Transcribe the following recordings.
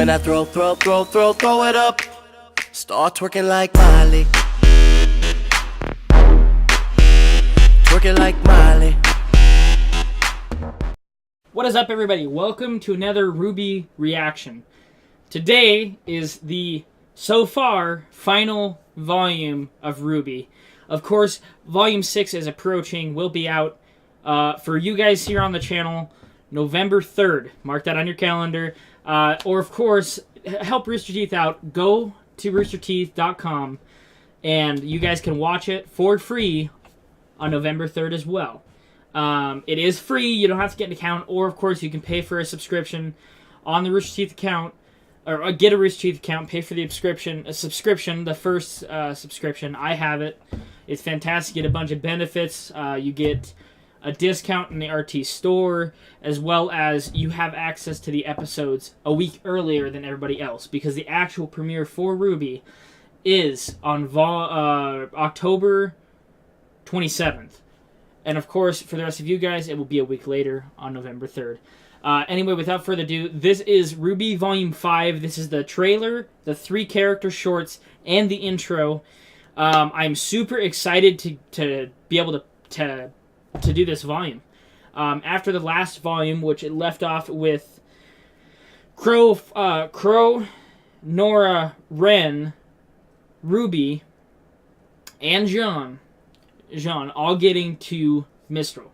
When I throw it up. Start twerking like Miley. Twerking like Miley. What is up, everybody? Welcome to another RWBY reaction. Today is the, so far, final volume of RWBY. Of course, Volume 6 is approaching, will be out for you guys here on the channel November 3rd. Mark that on your calendar. Or, of course, help Rooster Teeth out. Go to roosterteeth.com and you guys can watch it for free on November 3rd as well. It is free. You don't have to get an account. Or, of course, you can pay for a subscription on the Rooster Teeth account. Or get a Rooster Teeth account, pay for the subscription, the first subscription. I have it. It's fantastic. You get a bunch of benefits. You get a discount in the RT store, as well as you have access to the episodes a week earlier than everybody else, because the actual premiere for RWBY is on October 27th. And, of course, for the rest of you guys, it will be a week later on November 3rd. Anyway, without further ado, this is RWBY Volume 5. This is the trailer, the 3 character shorts, and the intro. I'm super excited to be able to do this volume. After the last volume, which it left off with Crow, Nora, Ren, Ruby, and Jean all getting to Mistral.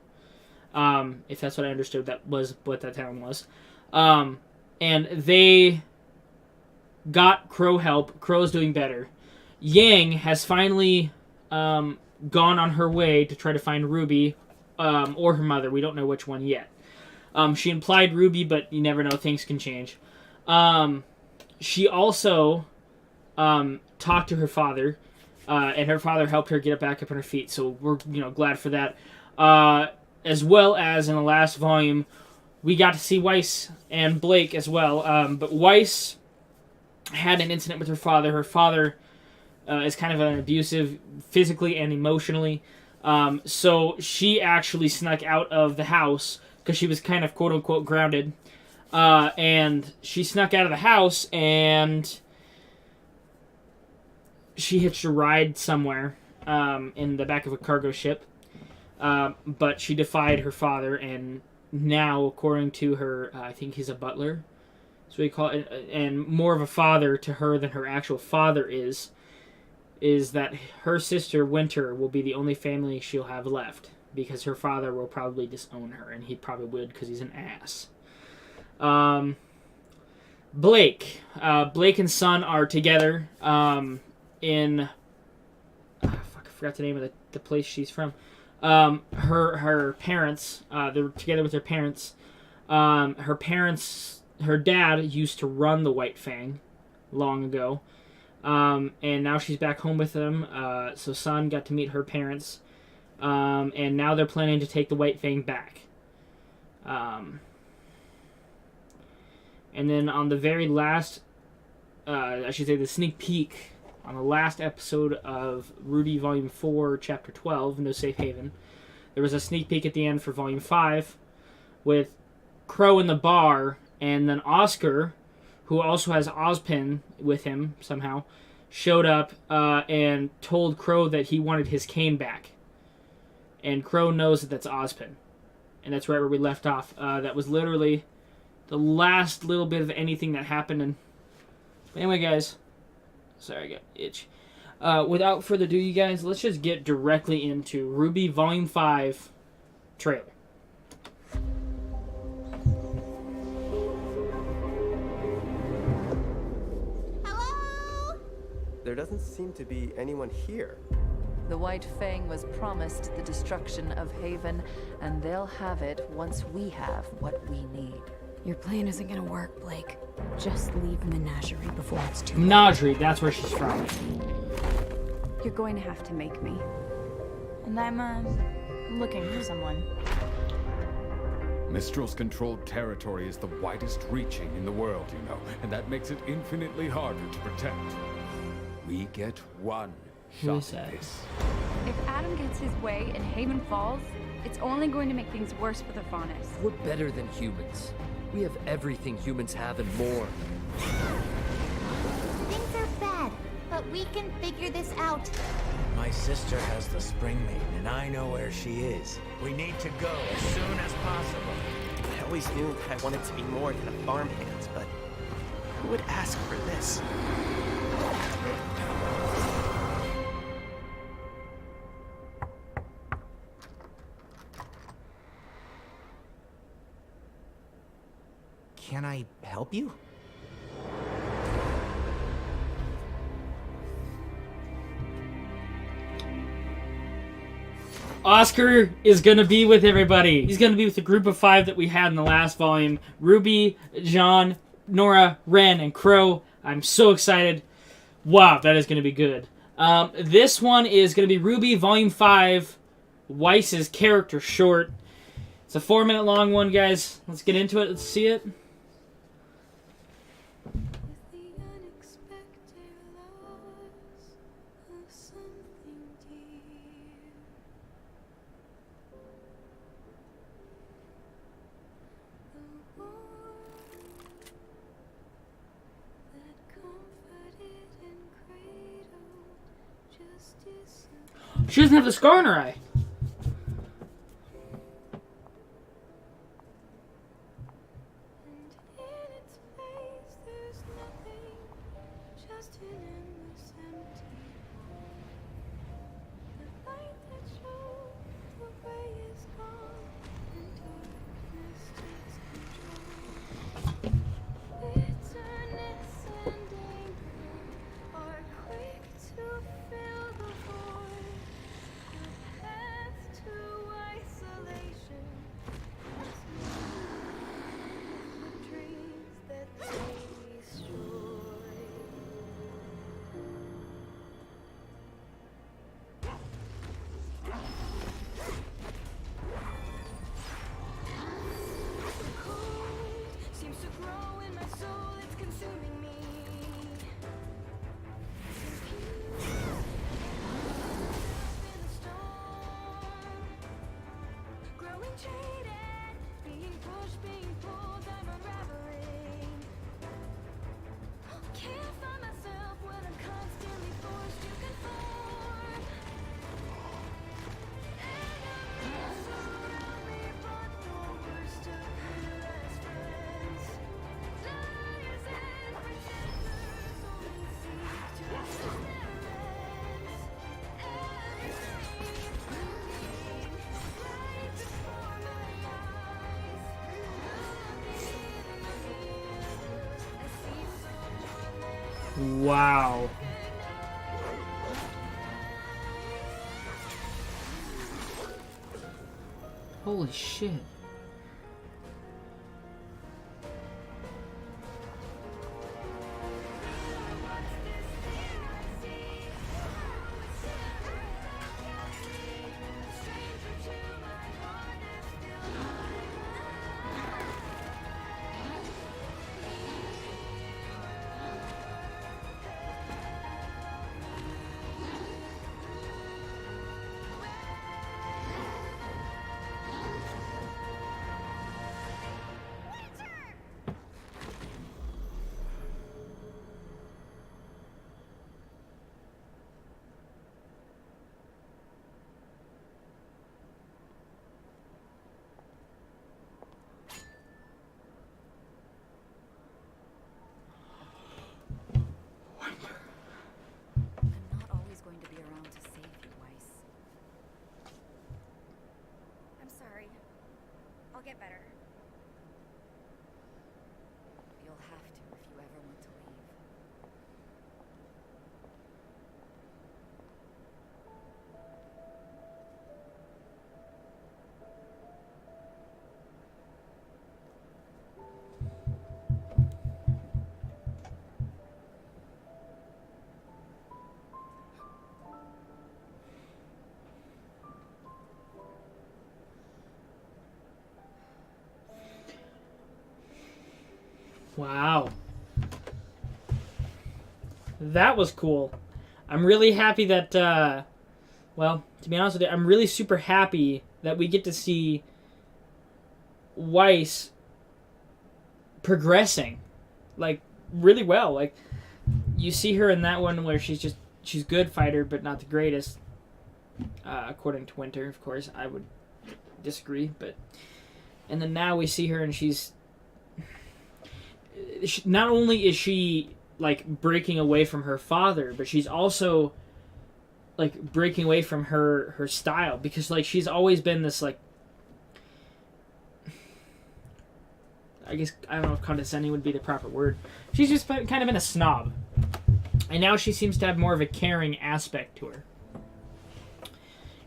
If that's what I understood, that was what that town was. And they got Crow help. Crow's doing better. Yang has finally gone on her way to try to find Ruby, or her mother. We don't know which one yet. She implied Ruby, but you never know. Things can change. She also talked to her father, and her father helped her get back up on her feet. So we're glad for that. As well as in the last volume, we got to see Weiss and Blake as well. But Weiss had an incident with her father. Her father is kind of an abusive physically and emotionally. So she actually snuck out of the house because she was kind of quote-unquote grounded. And she snuck out of the house and she hitched a ride somewhere in the back of a cargo ship. But she defied her father, and now, according to her, I think he's a butler, so we call it, and more of a father to her than her actual father is that her sister, Winter, will be the only family she'll have left, because her father will probably disown her, and he probably would, because he's an ass. Blake and Son are together, in, I forgot the name of the place she's from. Her parents, they're together with their parents. Her dad used to run the White Fang long ago. And now she's back home with them. So Son got to meet her parents. And now they're planning to take the White Fang back. And then on the very last, I should say the sneak peek, on the last episode of RWBY Volume 4, Chapter 12, No Safe Haven, there was a sneak peek at the end for Volume 5 with Crow in the bar, and then Oscar, who also has Ozpin with him somehow, showed up and told Crow that he wanted his cane back. And Crow knows that that's Ozpin. And that's right where we left off. That was literally the last little bit of anything that happened. And anyway, guys, sorry, I got itch. Without further ado, you guys, let's just get directly into RWBY Volume 5 trailer. Hello? There doesn't seem to be anyone here. The White Fang was promised the destruction of Haven, and they'll have it once we have what we need. Your plan isn't gonna work, Blake. Just leave Menagerie before it's too late. Menagerie, that's where she's from. You're going to have to make me. And I'm looking for someone. Mistral's controlled territory is the widest reaching in the world, you know, and that makes it infinitely harder to protect. We get one shot at this. If Adam gets his way and Haven falls, it's only going to make things worse for the Faunus. We're better than humans. We have everything humans have and more. but we can figure this out. My sister has the Spring Maiden, and I know where she is. We need to go as soon as possible. I always knew I wanted to be more than a farmhand, but who would ask for this? Can I help you? Oscar is going to be with everybody. He's going to be with the group of 5 that we had in the last volume. Ruby, John, Nora, Ren, and Crow. I'm so excited. Wow, that is going to be good. This one is going to be RWBY Volume 5, Weiss's character short. It's a 4-minute long one, guys. Let's get into it. Let's see it. She doesn't have the scar in her eye. Wow. Holy shit. I'll get better. You'll have to if you ever want to leave. Wow. That was cool. I'm really happy that, well, to be honest with you, I'm really super happy that we get to see Weiss progressing. Like, really well. Like, you see her in that one where she's good fighter, but not the greatest. According to Winter, of course, I would disagree. And then now we see her, and she's not only is she like breaking away from her father, but she's also like breaking away from her style, because like she's always been this like, I guess, I don't know if condescending would be the proper word. She's just kind of been a snob. And now she seems to have more of a caring aspect to her.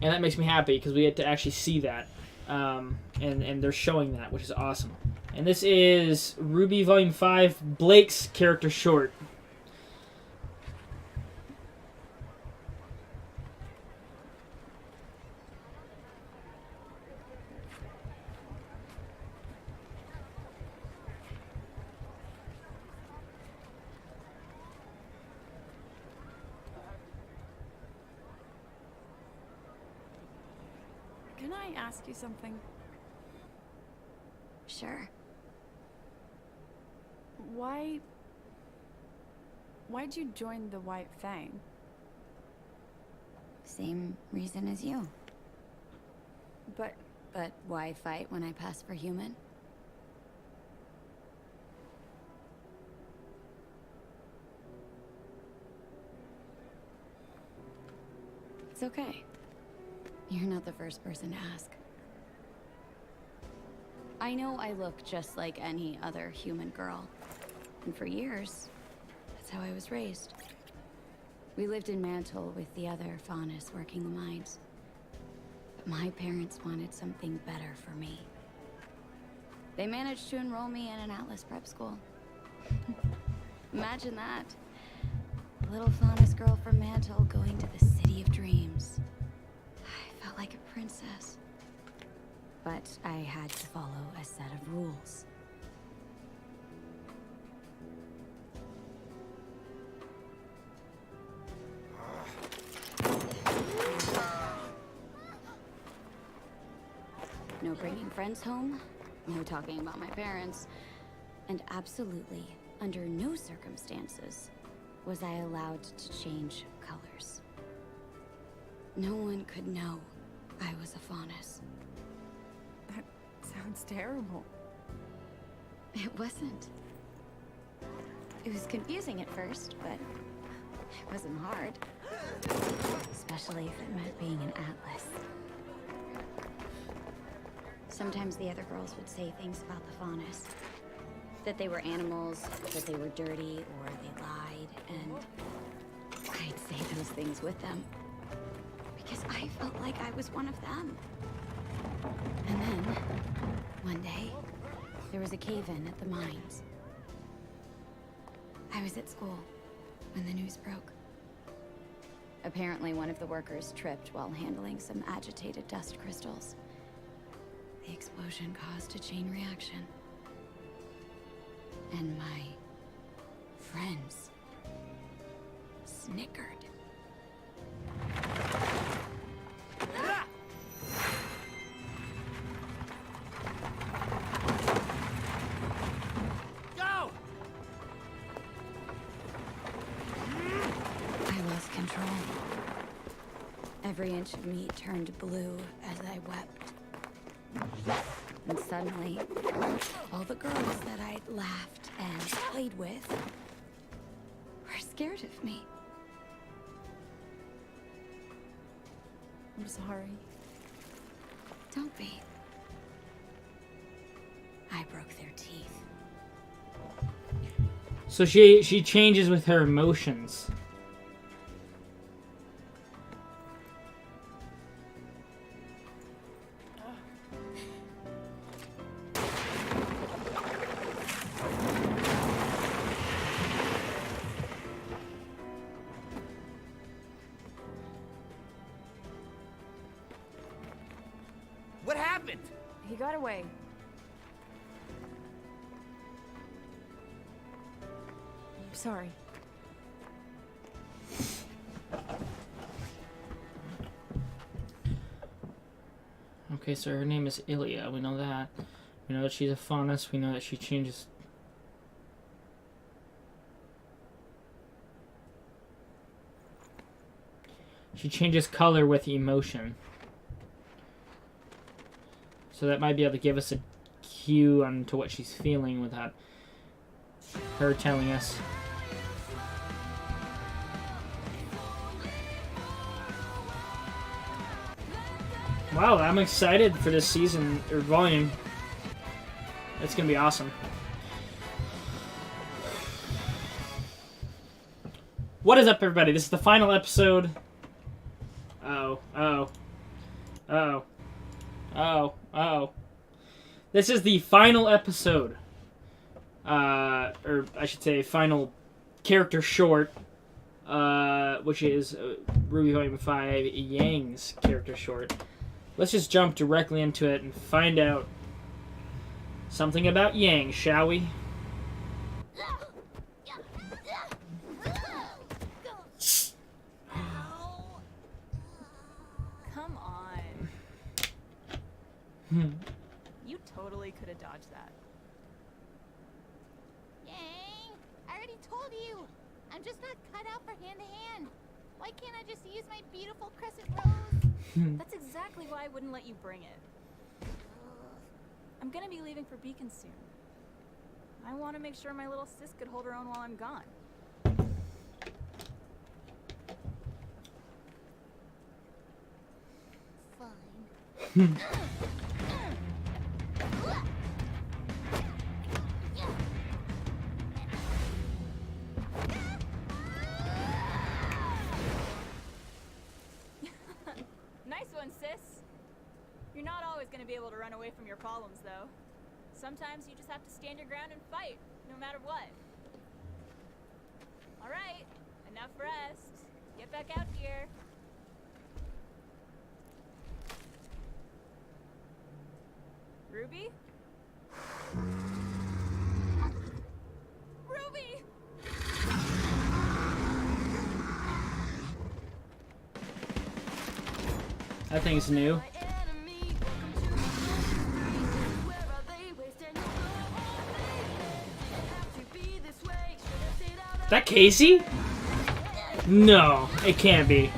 And that makes me happy, because we get to actually see that. And they're showing that, which is awesome. And this is RWBY Volume 5, Blake's character short. Can I ask you something? Sure. Why'd you join the White Fang? Same reason as you. But But why fight when I pass for human? It's okay. You're not the first person to ask. I know I look just like any other human girl. And for years, that's how I was raised. We lived in Mantle with the other Faunus working the mines. But my parents wanted something better for me. They managed to enroll me in an Atlas prep school. Imagine that. A little Faunus girl from Mantle going to the City of Dreams. I felt like a princess. But I had to follow a set of rules. No bringing friends home, no talking about my parents, and absolutely, under no circumstances, was I allowed to change colors. No one could know I was a Faunus. that sounds terrible. It wasn't. It was confusing at first, but it wasn't hard. Especially if it meant being an Atlas. Sometimes the other girls would say things about the Faunus. That they were animals, that they were dirty, or they lied, and I'd say those things with them. Because I felt like I was one of them. And then, one day, there was a cave-in at the mines. I was at school when the news broke. Apparently, one of the workers tripped while handling some agitated dust crystals. The explosion caused a chain reaction. And my friends snickered. Go! I lost control. Every inch of me turned blue as I wept. And suddenly, all the girls that I'd laughed and played with were scared of me. I'm sorry. Don't be. I broke their teeth. So she changes with her emotions. What happened? He got away. I'm sorry. Okay, so her name is Ilya. We know that. We know that she's a Faunus. We know that she changes. She changes color with emotion. So that might be able to give us a cue on to what she's feeling without her telling us. Wow, I'm excited for this season, or volume. It's gonna be awesome. What is up, everybody? This is the final episode. This is the final episode. Or I should say final character short. Which is RWBY Volume 5 Yang's character short. Let's just jump directly into it and find out something about Yang, shall we? Come on. You totally could have dodged that. Yang, I already told you. I'm just not cut out for hand-to-hand. Why can't I just use my beautiful crescent rose? That's exactly why I wouldn't let you bring it. I'm gonna be leaving for Beacon soon. I want to make sure my little sis could hold her own while I'm gone. Fine. Nice one, sis. You're not always gonna be able to run away from your problems, though. Sometimes you just have to stand your ground and fight, no matter what. Alright, enough rest. Get back out here. Ruby? Ruby! That thing's new. That Casey? No, it can't be.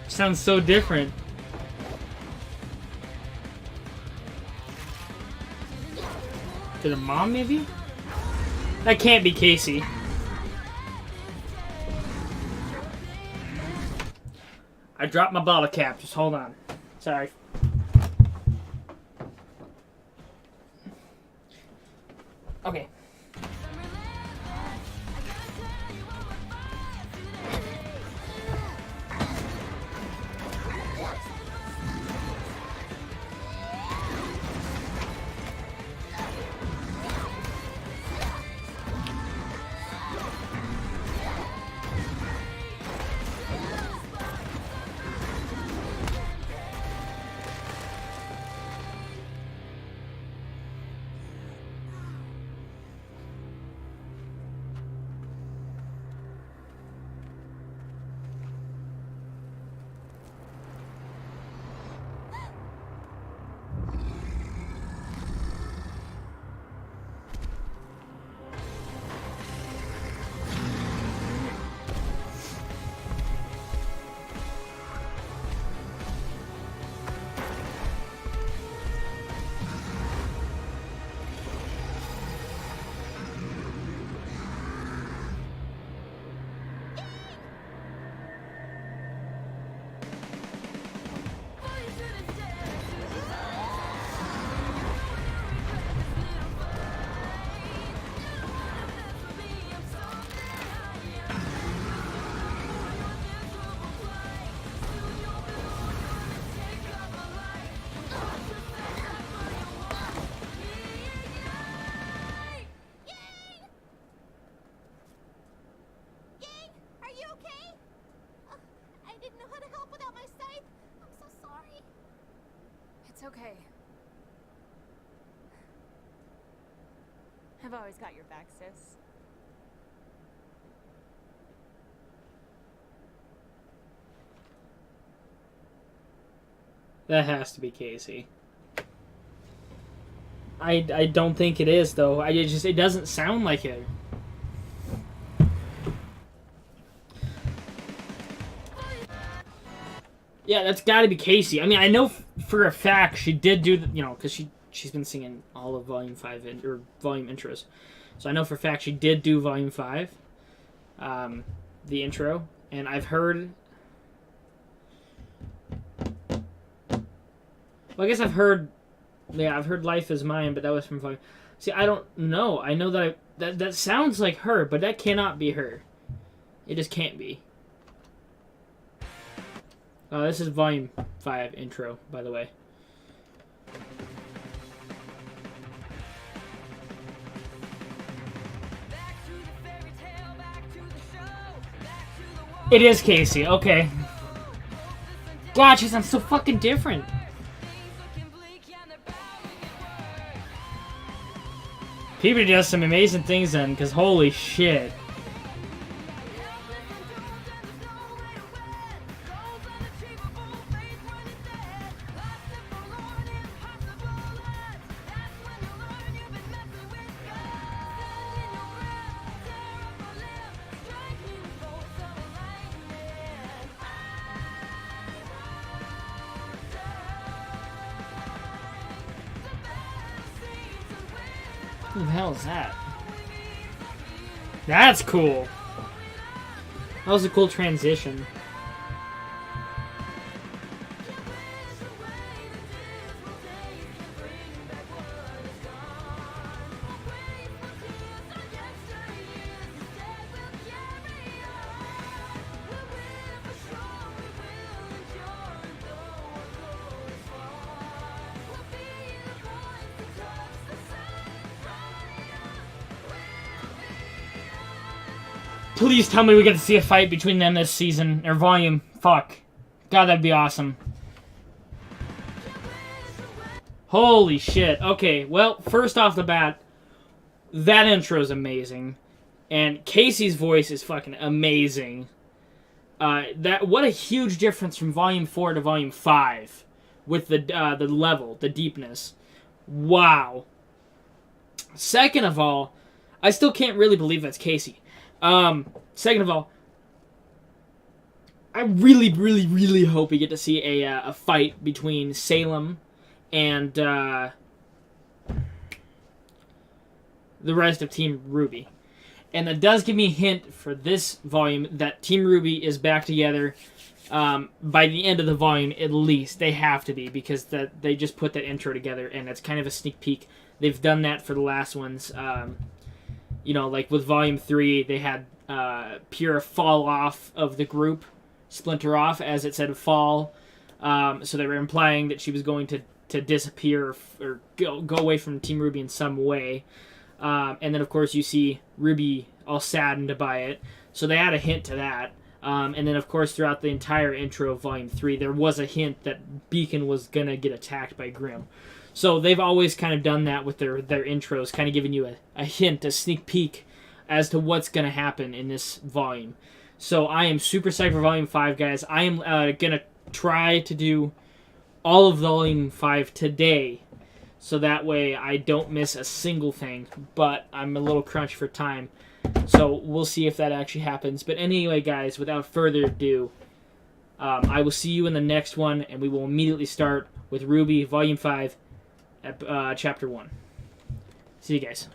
Sounds so different. To the mom, maybe? That can't be Casey. I dropped my bottle cap. Just hold on. Sorry. Okay. It's okay. I've always got your back, sis. That has to be Casey. I don't think it is, though. It doesn't sound like it. Yeah, that's got to be Casey. I mean, I know for a fact she did do, because she's been singing all of Volume 5 or Volume intros. So I know for a fact she did do Volume 5, the intro. And I've heard... Well, I guess I've heard Life Is Mine, but that was from Volume... See, I don't know. I know that that sounds like her, but that cannot be her. It just can't be. This is Volume 5 intro, by the way. It is Casey, okay. God, she sounds so fucking different. Peabody does some amazing things then, because holy shit. Who the hell is that? That's cool. That was a cool transition. Please tell me we get to see a fight between them this season, or volume. Fuck. God, that'd be awesome. Holy shit. Okay, well, first off the bat, that intro is amazing. And Casey's voice is fucking amazing. What a huge difference from Volume 4 to Volume 5. With the level, the deepness. Wow. Second of all, I still can't really believe that's Casey. Second of all, I really, really, really hope we get to see a fight between Salem and the rest of Team RWBY. And that does give me a hint for this volume that Team RWBY is back together by the end of the volume, at least. They have to be, because they just put that intro together, and it's kind of a sneak peek. They've done that for the last ones. Like with Volume 3, they had Pure fall off of the group, splinter off, as it said fall. So they were implying that she was going to disappear or go away from Team RWBY in some way. And then, of course, you see Ruby all saddened by it. So they had a hint to that. And then, of course, throughout the entire intro of Volume 3, there was a hint that Beacon was going to get attacked by Grimm. So they've always kind of done that with their intros, kind of giving you a hint, a sneak peek as to what's going to happen in this volume. So I am super psyched for Volume 5, guys. I am going to try to do all of Volume 5 today, so that way I don't miss a single thing. But I'm a little crunched for time, so we'll see if that actually happens. But anyway, guys, without further ado, I will see you in the next one, and we will immediately start with RWBY Volume 5 at Chapter 1. See you guys.